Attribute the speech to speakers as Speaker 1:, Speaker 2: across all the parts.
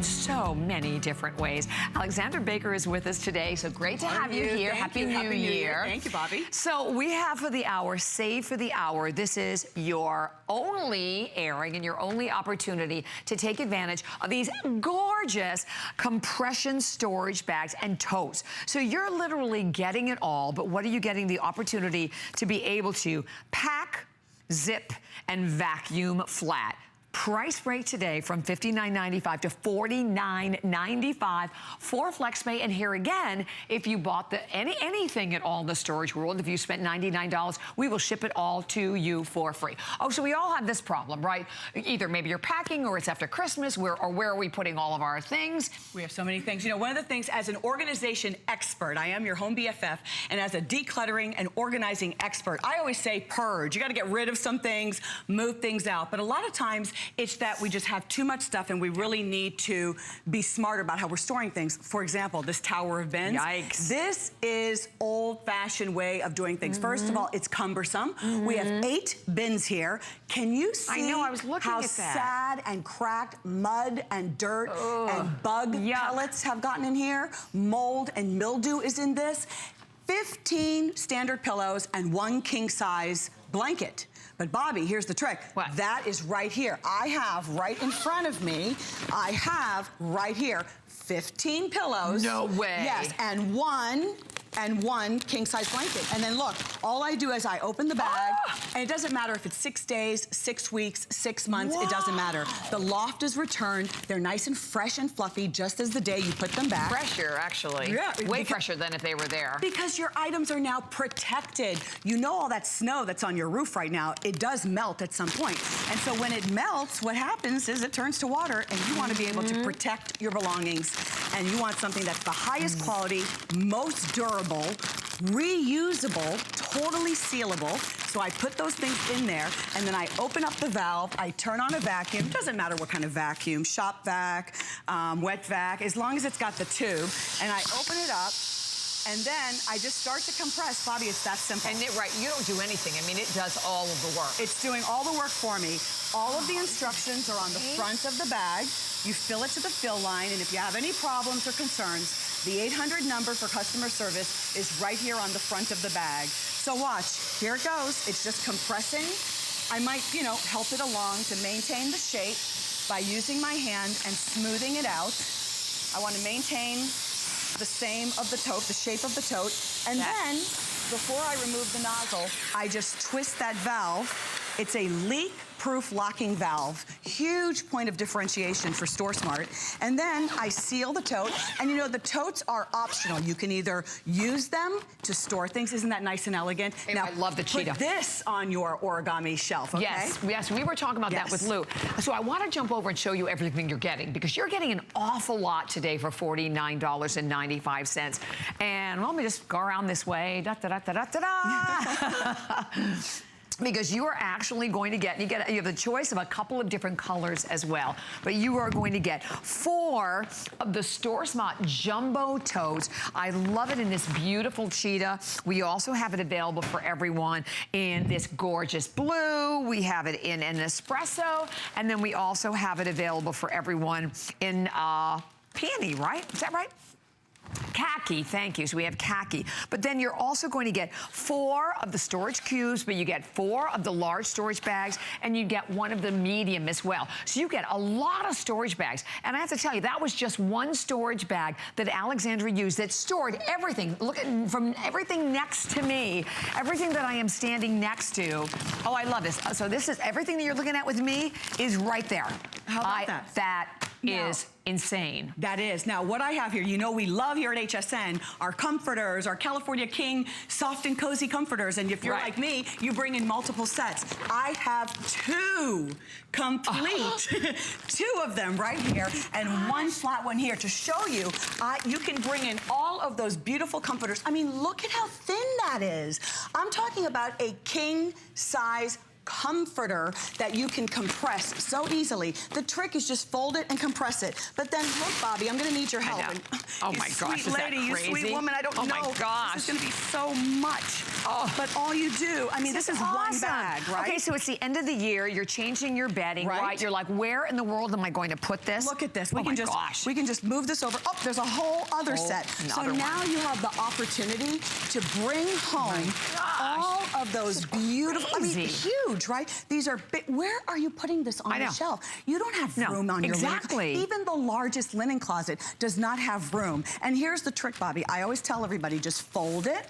Speaker 1: So many different ways. Alexandra Baker is with us today, so great to have you here. Happy New Year.
Speaker 2: Thank you, Bobby.
Speaker 1: So we have for the hour, save for the hour. This is your only airing and your only opportunity to take advantage of these gorgeous compression storage bags and totes. So you're literally getting it all, but what are you getting? The opportunity to be able to pack, zip, and vacuum flat. Price break today from $59.95 to $49.95 for FlexPay. And here again, if you bought anything at all in the storage world, if you spent $99, we will ship it all to you for free. Oh, so we all have this problem, right? Either maybe you're packing or it's after Christmas, where are we putting all of our things?
Speaker 2: We have so many things. You know, one of the things, as an organization expert, I am your home BFF, and as a decluttering and organizing expert, I always say purge. You got to get rid of some things, move things out. But a lot of times, it's that we just have too much stuff and we really need to be smarter about how we're storing things. For example, this tower of bins.
Speaker 1: Yikes.
Speaker 2: This is old-fashioned way of doing things. First of all, it's cumbersome. We have 8 bins here. Can you see
Speaker 1: I know, I was looking
Speaker 2: how
Speaker 1: at that.
Speaker 2: sad and cracked mud and dirt and bug pellets have gotten in here? Mold and mildew is in this. 15 standard pillows and 1 king-size blanket. But Bobby, here's the trick.
Speaker 1: What?
Speaker 2: That is right here. I have right in front of me, I have right here 15 pillows.
Speaker 1: No way.
Speaker 2: Yes, and one king-size blanket. And then look, all I do is I open the bag, and it doesn't matter if it's 6 days, 6 weeks, 6 months, it doesn't matter. The loft is returned. They're nice and fresh and fluffy just as the day you put them back.
Speaker 1: Fresher, actually.
Speaker 2: Yeah.
Speaker 1: Way fresher than if they were there.
Speaker 2: Because your items are now protected. You know all that snow that's on your roof right now, it does melt at some point. And so when it melts, what happens is it turns to water, and you want to be able to protect your belongings. And you want something that's the highest quality, most durable, reusable, totally sealable. So I put those things in there, and then I open up the valve, I turn on a vacuum. It doesn't matter what kind of vacuum, shop vac, wet vac, as long as it's got the tube. And I open it up, and then I just start to compress. Bobby, it's that simple.
Speaker 1: And right, you don't do anything. I mean, it does all of the work.
Speaker 2: It's doing all the work for me. All of the instructions are on the front of the bag. You fill it to the fill line, and if you have any problems or concerns, the 800 number for customer service is right here on the front of the bag. So watch, here it goes. It's just compressing. I might, you know, help it along to maintain the shape by using my hand and smoothing it out. I want to maintain the same of the tote, the shape of the tote. And then, before I remove the nozzle, I just twist that valve. It's a leak-proof locking valve. Huge point of differentiation for StoreSmart. And then I seal the tote. And you know, the totes are optional. You can either use them to store things. Isn't that nice and elegant?
Speaker 1: Now, I love the cheetah.
Speaker 2: Put this on your origami shelf, okay?
Speaker 1: Yes, we were talking about that with Lou. So I want to jump over and show you everything you're getting, because you're getting an awful lot today for $49.95. And well, let me just go around this way. Because you are actually going to get, you have the choice of a couple of different colors as well, but you are going to get 4 of the StoreSmart Jumbo Totes. I love it in this beautiful cheetah. We also have it available for everyone in this gorgeous blue. We have it in an espresso, and then we also have it available for everyone in peony, right? Is that right? Khaki, thank you. So we have khaki. But then you're also going to get 4 of the storage cubes, but you get 4 of the large storage bags, and you get 1 of the medium as well. So you get a lot of storage bags. And I have to tell you, that was just 1 storage bag that Alexandra used that stored everything. Look at, from everything next to me, everything that I am standing next to. Oh, I love this. So this is, everything that you're looking at with me is right there.
Speaker 2: How about that?
Speaker 1: That is insane.
Speaker 2: That is. Now, what I have here, you know we love here at HSN, our comforters, our California King soft and cozy comforters. And if you're like me, you bring in multiple sets. I have 2 complete, 2 of them right here, and 1 flat one here to show you, you can bring in all of those beautiful comforters. I mean, look at how thin that is. I'm talking about a king size comforter that you can compress so easily. The trick is just fold it and compress it. But then look, Bobby, I'm gonna need your help. And,
Speaker 1: oh my gosh,
Speaker 2: sweet lady, you sweet woman, I don't know.
Speaker 1: Oh my gosh.
Speaker 2: This is gonna be so much. Oh. But all you do, I mean, this is
Speaker 1: awesome.
Speaker 2: one bag, right?
Speaker 1: Okay, so it's the end of the year, you're changing your bedding, right? You're like, where in the world am I going to put this?
Speaker 2: Look at this. We can just move this over. Oh, there's a whole other set. So now you have the opportunity to bring home all of those beautiful, I mean, huge, right? These are big. Where are you putting this on the shelf? You don't have room on your linen. Even the largest linen closet does not have room. And here's the trick, Bobby. I always tell everybody, just fold it,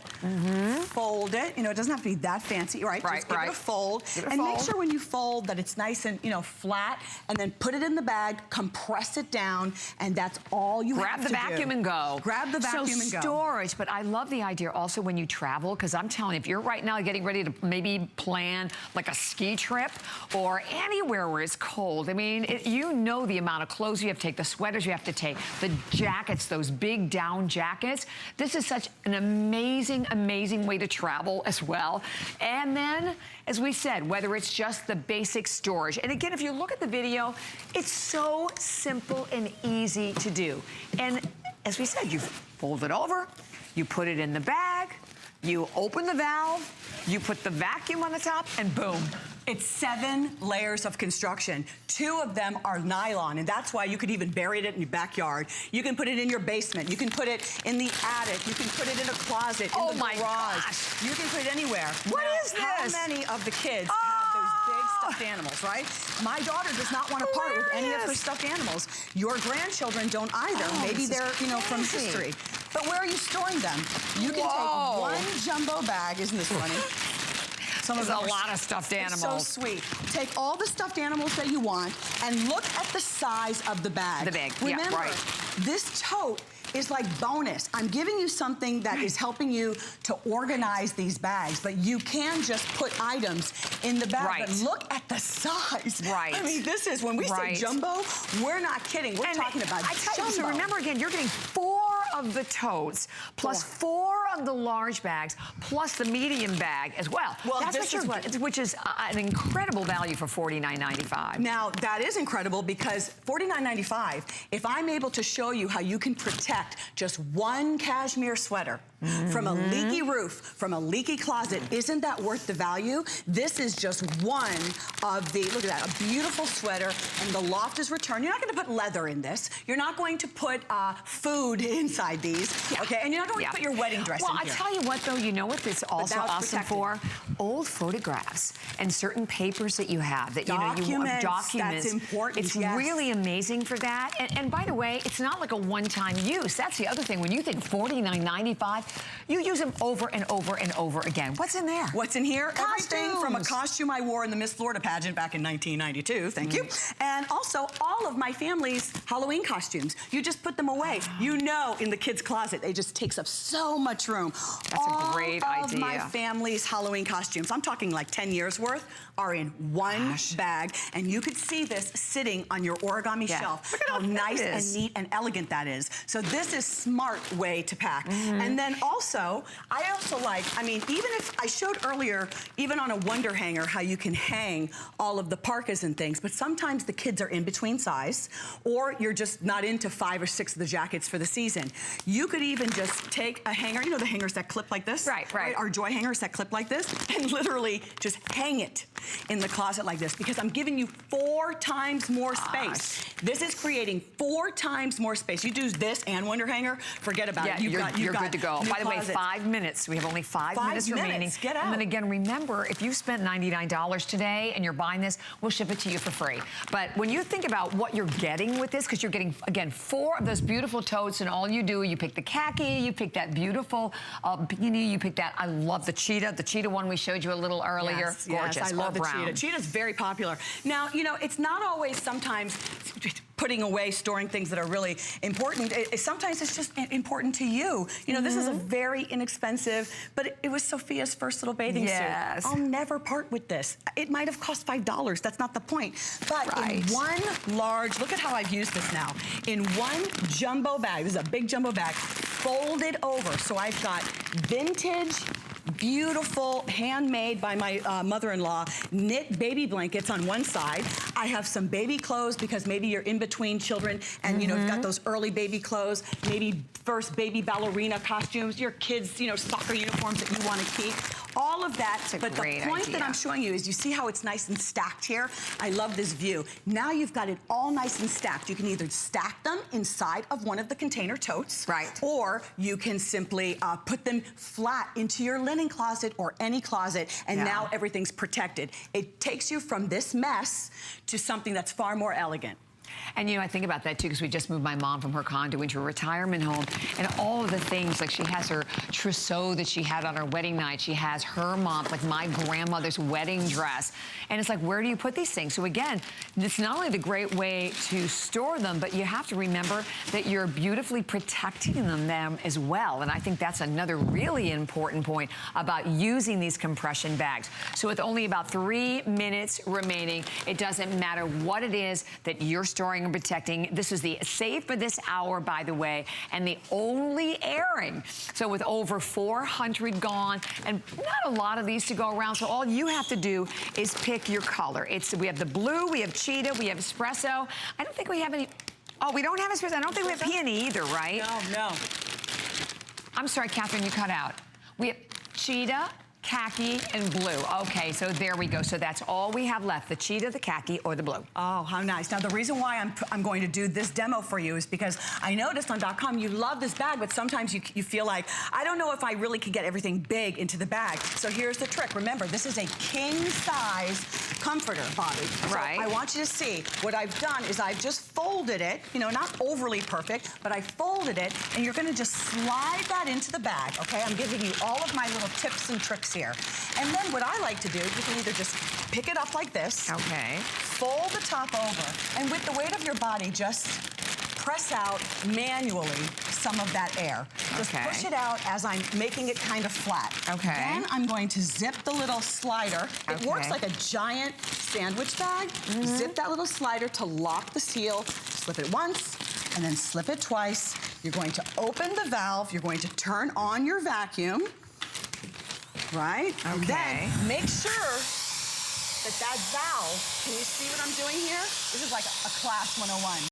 Speaker 2: fold it. You know, it doesn't have to be that fancy, right? Just give it a fold. And make sure when you fold that it's nice and, you know, flat, and then put it in the bag, compress it down, and that's all you have to do.
Speaker 1: Grab the vacuum and go.
Speaker 2: Grab the vacuum and go.
Speaker 1: Storage, but I love the idea also when you travel, because I'm telling you, if you're right now getting ready to maybe plan like a ski trip or anywhere where it's cold, I mean, you know the amount of clothes you have to take, the sweaters you have to take, the jackets, those big down jackets. This is such an amazing, amazing way to travel as well. And then, as we said, whether it's just the basic storage. And again, if you look at the video, it's so simple and easy to do. And as we said, you fold it over, you put it in the bag, you open the valve, you put the vacuum on the top, and boom.
Speaker 2: It's 7 layers of construction. 2 of them are nylon, and that's why you could even bury it in your backyard. You can put it in your basement. You can put it in the attic. You can put it in a closet, in the garage.
Speaker 1: Gosh.
Speaker 2: You can put it anywhere.
Speaker 1: What is this?
Speaker 2: How many of the kids have those big stuffed animals, right? My daughter does not want to part with any of her stuffed animals. Your grandchildren don't either. Maybe they're, you know, from history. But where are you storing them? You can take one jumbo bag. Isn't this funny?
Speaker 1: There's a lot of stuffed animals.
Speaker 2: So sweet. Take all the stuffed animals that you want and look at the size of the bag.
Speaker 1: The bag,
Speaker 2: Remember, this tote is like bonus. I'm giving you something that is helping you to organize these bags, but you can just put items in the bag. But look at the size. I mean, this is, when we say jumbo, we're not kidding. We're talking about jumbo.
Speaker 1: So remember again, you're getting 4 of the totes, plus 4 of the large bags, plus the medium bag as well.
Speaker 2: Well,
Speaker 1: that's which is an incredible value for $49.95.
Speaker 2: Now, that is incredible because $49.95, if I'm able to show you how you can protect just one cashmere sweater from a leaky roof, from a leaky closet, isn't that worth the value? This is just one of the, look at that, a beautiful sweater, and the loft is returned. You're not going to put leather in this. You're not going to put food inside these, okay? And you're not going to put your wedding dress in here.
Speaker 1: Well, I tell you what, though, you know what this is also awesome for? Old photographs and certain papers that you have that, documents, you know, documents.
Speaker 2: That's important,
Speaker 1: It's really amazing for that. And by the way, it's not like a one-time use. That's the other thing. When you think $49.95, you use them over and over and over again. What's in there?
Speaker 2: What's in here?
Speaker 1: Costumes.
Speaker 2: Everything from a costume I wore in the Miss Florida pageant back in 1992, thank you. And also all of my family's Halloween costumes. You just put them away. You know, in the kids' closet, they just takes up so much room.
Speaker 1: That's a great idea.
Speaker 2: All of my family's Halloween costumes, I'm talking like 10 years worth, are in one bag. And you could see this sitting on your origami shelf.
Speaker 1: Look at
Speaker 2: how nice and neat and elegant that is. So this is smart way to pack. And then also, I also like, I mean, even if I showed earlier, even on a Wonder Hanger, how you can hang all of the parkas and things, but sometimes the kids are in between size, or you're just not into 5 or 6 of the jackets for the season. You could even just take a hanger, you know the hangers that clip like this? Right. Our Joy hangers that clip like this, and literally just hang it in the closet like this, because I'm giving you 4 times more space. This is creating 4 times more space. You do this and Wonder Hanger, forget about it.
Speaker 1: You're good to go. By the way, 5 minutes. We have only 5 minutes remaining.
Speaker 2: Get out.
Speaker 1: And then again, remember, if you spent $99 today and you're buying this, we'll ship it to you for free. But when you think about what you're getting with this, because you're getting, again, 4 of those beautiful totes, and all you do, you pick the khaki, you pick that beautiful bikini, you pick that, I love the cheetah one we showed you a little earlier. Gorgeous.
Speaker 2: I love the cheetah. Cheetah's very popular. Now, you know, it's not always sometimes putting away, storing things that are really important. Sometimes it's just important to you. You know, this is a very inexpensive, but it was Sophia's first little bathing suit. I'll never part with this. It might have cost $5. That's not the point. But in one large, look at how I've used this now. In one jumbo bag, this is a big jumbo bag, folded over. So I've got vintage beautiful, handmade by my mother-in-law, knit baby blankets on one side. I have some baby clothes because maybe you're in between children and you know, you've got those early baby clothes, maybe first baby ballerina costumes, your kids, you know, soccer uniforms that you want to keep. All of that, but the point that I'm showing you is you see how it's nice and stacked here? I love this view. Now you've got it all nice and stacked. You can either stack them inside of one of the container totes,
Speaker 1: right,
Speaker 2: or you can simply put them flat into your linen closet or any closet, and now everything's protected. It takes you from this mess to something that's far more elegant.
Speaker 1: And, you know, I think about that, too, because we just moved my mom from her condo into a retirement home. And all of the things, like she has her trousseau that she had on her wedding night. She has her mom, like my grandmother's wedding dress. And it's like, where do you put these things? So, again, it's not only the great way to store them, but you have to remember that you're beautifully protecting them as well. And I think that's another really important point about using these compression bags. So with only about 3 minutes remaining, it doesn't matter what it is that you're storing and protecting. This is the save for this hour, by the way, and the only airing. So with over 400 gone and not a lot of these to go around, so all you have to do is pick your color. We have the blue, we have cheetah, we have espresso. I don't think we have any. Oh, we don't have espresso. I don't think we have peony either, right?
Speaker 2: No.
Speaker 1: I'm sorry, Catherine, you cut out. We have cheetah, khaki, and blue. Okay, so there we go. So that's all we have left, the cheetah, the khaki, or the blue.
Speaker 2: Oh, how nice. Now, the reason why I'm going to do this demo for you is because I noticed on .com you love this bag, but sometimes you feel like, I don't know if I really could get everything big into the bag. So here's the trick. Remember, this is a king-size comforter, Bobby.
Speaker 1: Right.
Speaker 2: So I want you to see, what I've done is I've just folded it, you know, not overly perfect, but I folded it, and you're gonna just slide that into the bag, okay? I'm giving you all of my little tips and tricks here. And then what I like to do, you can either just pick it up like this.
Speaker 1: Okay.
Speaker 2: Fold the top over, and with the weight of your body, just press out manually some of that air. Just push it out as I'm making it kind of flat.
Speaker 1: Okay.
Speaker 2: Then I'm going to zip the little slider. It works like a giant sandwich bag. Zip that little slider to lock the seal. Slip it once, and then slip it twice. You're going to open the valve. You're going to turn on your vacuum. Right?
Speaker 1: Okay.
Speaker 2: And then make sure that valve, can you see what I'm doing here? This is like a class 101.